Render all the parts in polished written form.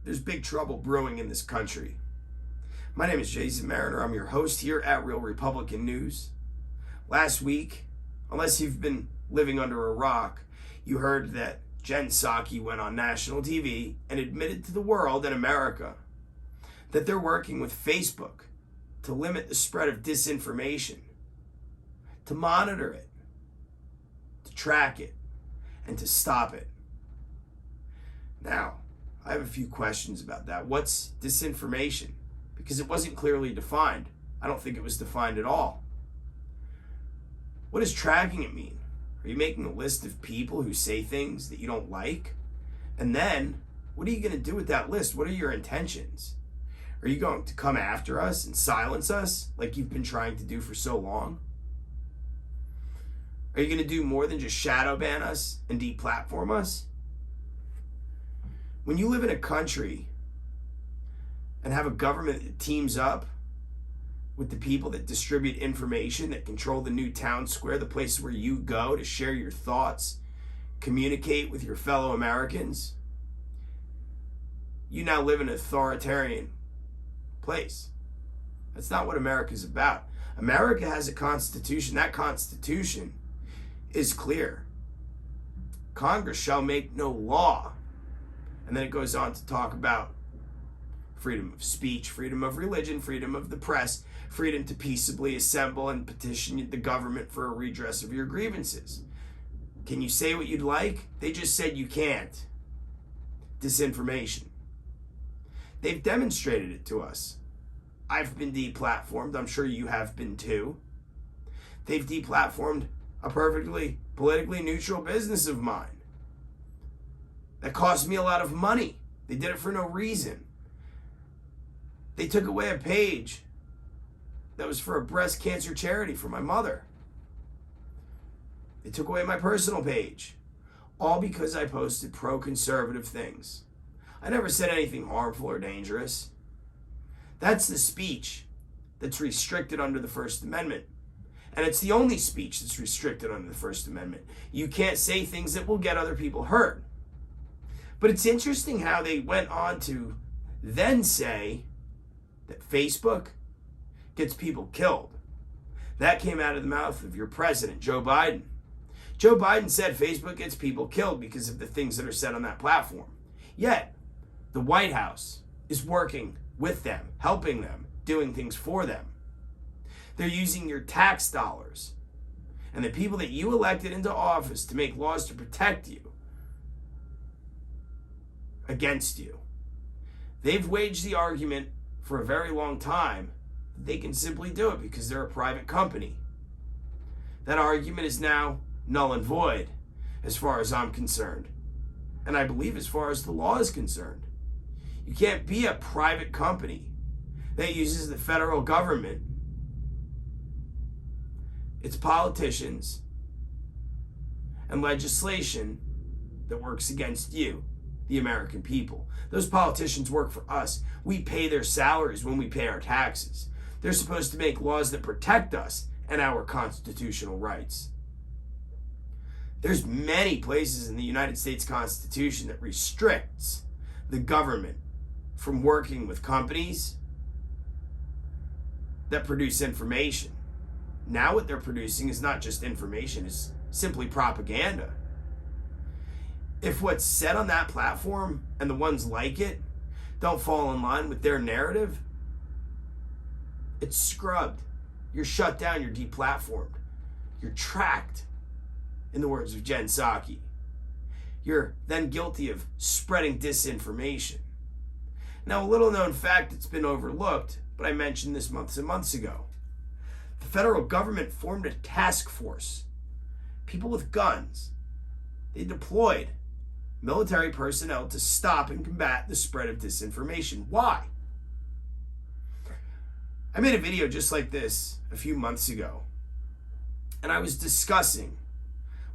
There's big trouble brewing in this country. My name is Jason Mariner. I'm your host here at Real Republican News. Last week, unless you've been living under a rock, you heard that Jen Psaki went on national TV and admitted to the world and America that they're working with Facebook to limit the spread of disinformation, to monitor it, to track it, and to stop it. Now, I have a few questions about that. What's disinformation? Because it wasn't clearly defined. I don't think it was defined at all. What does tracking it mean? Are you making a list of people who say things that you don't like? And then, what are you going to do with that list? What are your intentions? Are you going to come after us and silence us like you've been trying to do for so long? Are you going to do more than just shadow ban us and deplatform us? When you live in a country and have a government that teams up with the people that distribute information, that control the new town square, the place where you go to share your thoughts, communicate with your fellow Americans, you now live in an authoritarian place. That's not what America's about. America has a constitution. That constitution is clear. Congress shall make no law. And then it goes on to talk about freedom of speech, freedom of religion, freedom of the press, freedom to peaceably assemble and petition the government for a redress of your grievances. Can you say what you'd like? They just said you can't. Disinformation. They've demonstrated it to us. I've been deplatformed. I'm sure you have been too. They've deplatformed a perfectly politically neutral business of mine. That cost me a lot of money. They did it for no reason. They took away a page that was for a breast cancer charity for my mother. They took away my personal page, all because I posted pro-conservative things. I never said anything harmful or dangerous. That's the speech that's restricted under the First Amendment. And it's the only speech that's restricted under the First Amendment. You can't say things that will get other people hurt. But it's interesting how they went on to then say that Facebook gets people killed. That came out of the mouth of your president, Joe Biden. Joe Biden said Facebook gets people killed because of the things that are said on that platform. Yet, the White House is working with them, helping them, doing things for them. They're using your tax dollars and the people that you elected into office to make laws to protect you against you. They've waged the argument for a very long time that they can simply do it because they're a private company. That argument is now null and void as far as I'm concerned. And I believe as far as the law is concerned. You can't be a private company that uses the federal government, its politicians, and legislation that works against you, the American people. Those politicians work for us. We pay their salaries when we pay our taxes. They're supposed to make laws that protect us and our constitutional rights. There's many places in the United States Constitution that restricts the government from working with companies that produce information. Now what they're producing is not just information, it's simply propaganda. If what's said on that platform and the ones like it don't fall in line with their narrative, it's scrubbed. You're shut down, you're deplatformed. You're tracked, in the words of Jen Psaki. You're then guilty of spreading disinformation. Now, a little known fact that's been overlooked, but I mentioned this months and months ago. The federal government formed a task force. People with guns. They deployed military personnel to stop and combat the spread of disinformation. Why? I made a video just like this a few months ago, and I was discussing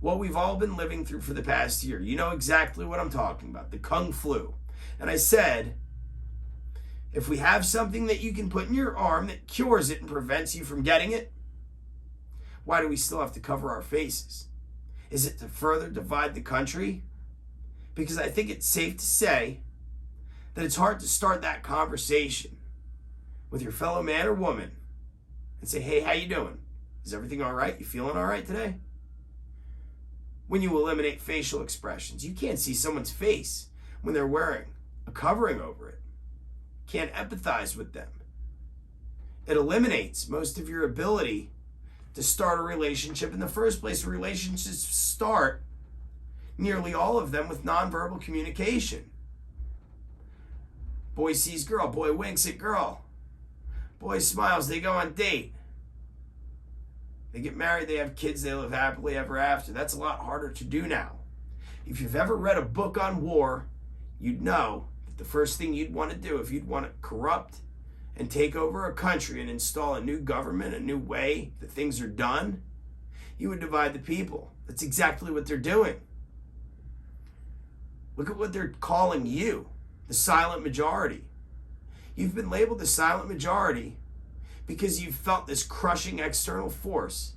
what we've all been living through for the past year. You know exactly what I'm talking about, the Kung Flu. And I said, if we have something that you can put in your arm that cures it and prevents you from getting it, why do we still have to cover our faces? Is it to further divide the country? Because I think it's safe to say that it's hard to start that conversation with your fellow man or woman and say, hey, how you doing? Is everything all right? You feeling all right today? When you eliminate facial expressions, you can't see someone's face when they're wearing a covering over it. Can't empathize with them. It eliminates most of your ability to start a relationship in the first place. Relationships start, nearly all of them, with nonverbal communication. Boy sees girl, boy winks at girl. Boy smiles, they go on date. They get married, they have kids, they live happily ever after. That's a lot harder to do now. If you've ever read a book on war, you'd know that the first thing you'd want to do, if you'd want to corrupt and take over a country and install a new government, a new way that things are done, you would divide the people. That's exactly what they're doing. Look at what they're calling you, the silent majority. You've been labeled the silent majority because you've felt this crushing external force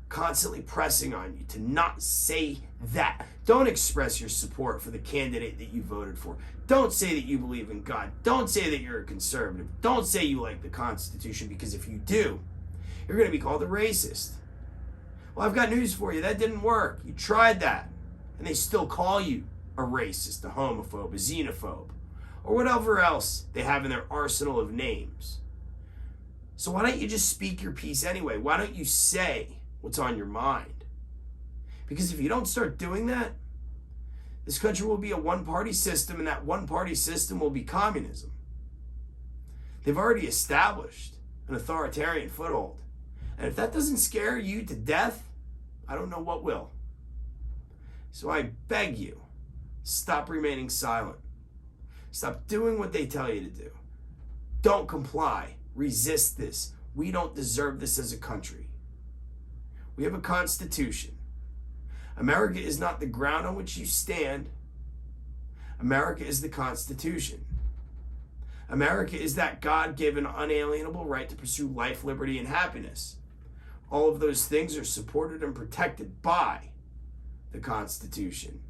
constantly pressing on you to not say that. Don't express your support for the candidate that you voted for. Don't say that you believe in God. Don't say that you're a conservative. Don't say you like the Constitution, because if you do, you're going to be called a racist. Well, I've got news for you. That didn't work. You tried that, and they still call you a racist, a homophobe, a xenophobe, or whatever else they have in their arsenal of names. So why don't you just speak your piece anyway? Why don't you say what's on your mind? Because if you don't start doing that, this country will be a one-party system, and that one-party system will be communism. They've already established an authoritarian foothold. And if that doesn't scare you to death, I don't know what will. So I beg you, stop remaining silent. Stop doing what they tell you to do. Don't comply. Resist this. We don't deserve this as a country. We have a constitution. America is not the ground on which you stand. America is the Constitution. America is that God-given, unalienable right to pursue life, liberty, and happiness. All of those things are supported and protected by the Constitution.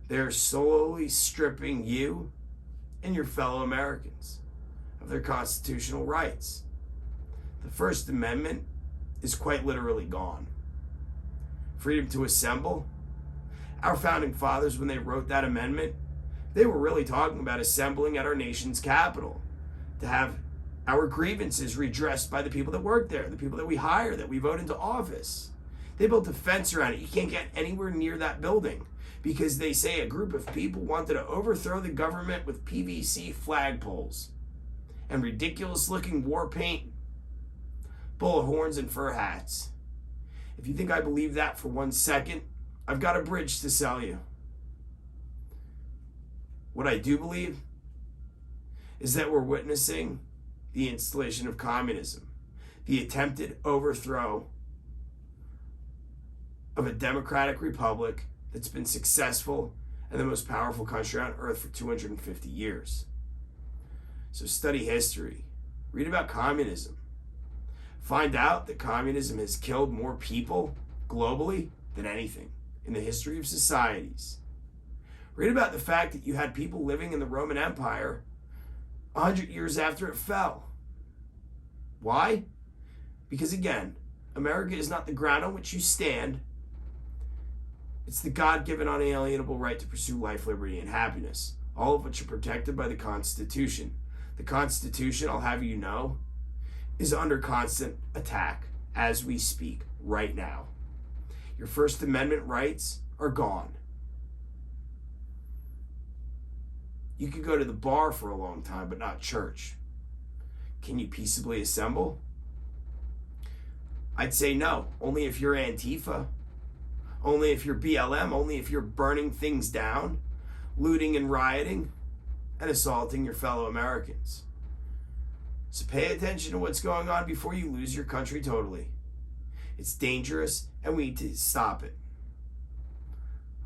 They're slowly stripping you and your fellow Americans of their constitutional rights. The First Amendment is quite literally gone. Freedom to assemble. Our founding fathers, when they wrote that amendment, they were really talking about assembling at our nation's capital to have our grievances redressed by the people that work there, the people that we hire, that we vote into office. They built a fence around it. You can't get anywhere near that building because they say a group of people wanted to overthrow the government with PVC flagpoles and ridiculous-looking war paint, bullet horns, and fur hats. If you think I believe that for 1 second, I've got a bridge to sell you. What I do believe is that we're witnessing the installation of communism, the attempted overthrow of a democratic republic that's been successful and the most powerful country on earth for 250 years. So study history, read about communism. Find out that communism has killed more people globally than anything in the history of societies. Read about the fact that you had people living in the Roman Empire 100 years after it fell. Why? Because again, America is not the ground on which you stand. It's the God-given, unalienable right to pursue life, liberty, and happiness, all of which are protected by the Constitution. The Constitution, I'll have you know, is under constant attack as we speak right now. Your First Amendment rights are gone. You could go to the bar for a long time, but not church. Can you peaceably assemble? I'd say no. Only if you're Antifa. Only if you're BLM. Only if you're burning things down, looting and rioting, and assaulting your fellow Americans. So pay attention to what's going on before you lose your country totally. It's dangerous, and we need to stop it.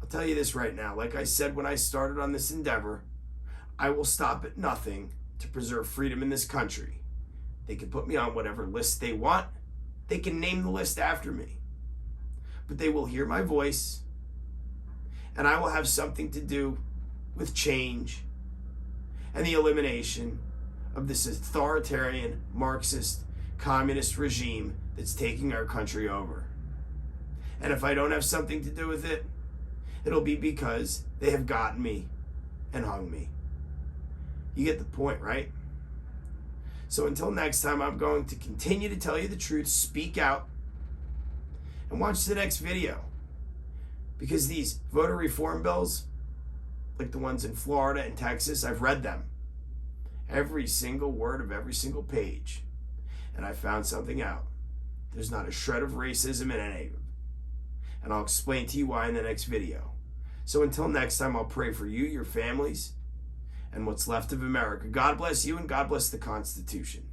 I'll tell you this right now. Like I said when I started on this endeavor, I will stop at nothing to preserve freedom in this country. They can put me on whatever list they want. They can name the list after me. But they will hear my voice, and I will have something to do with change and the elimination of this authoritarian, Marxist, communist regime that's taking our country over. And if I don't have something to do with it, it'll be because they have gotten me and hung me. You get the point, right? So until next time, I'm going to continue to tell you the truth, speak out, and watch the next video. Because these voter reform bills, like the ones in Florida and Texas, I've read them. Every single word of every single page. And I found something out. There's not a shred of racism in any of them. And I'll explain to you why in the next video. So until next time, I'll pray for you, your families, and what's left of America. God bless you and God bless the Constitution.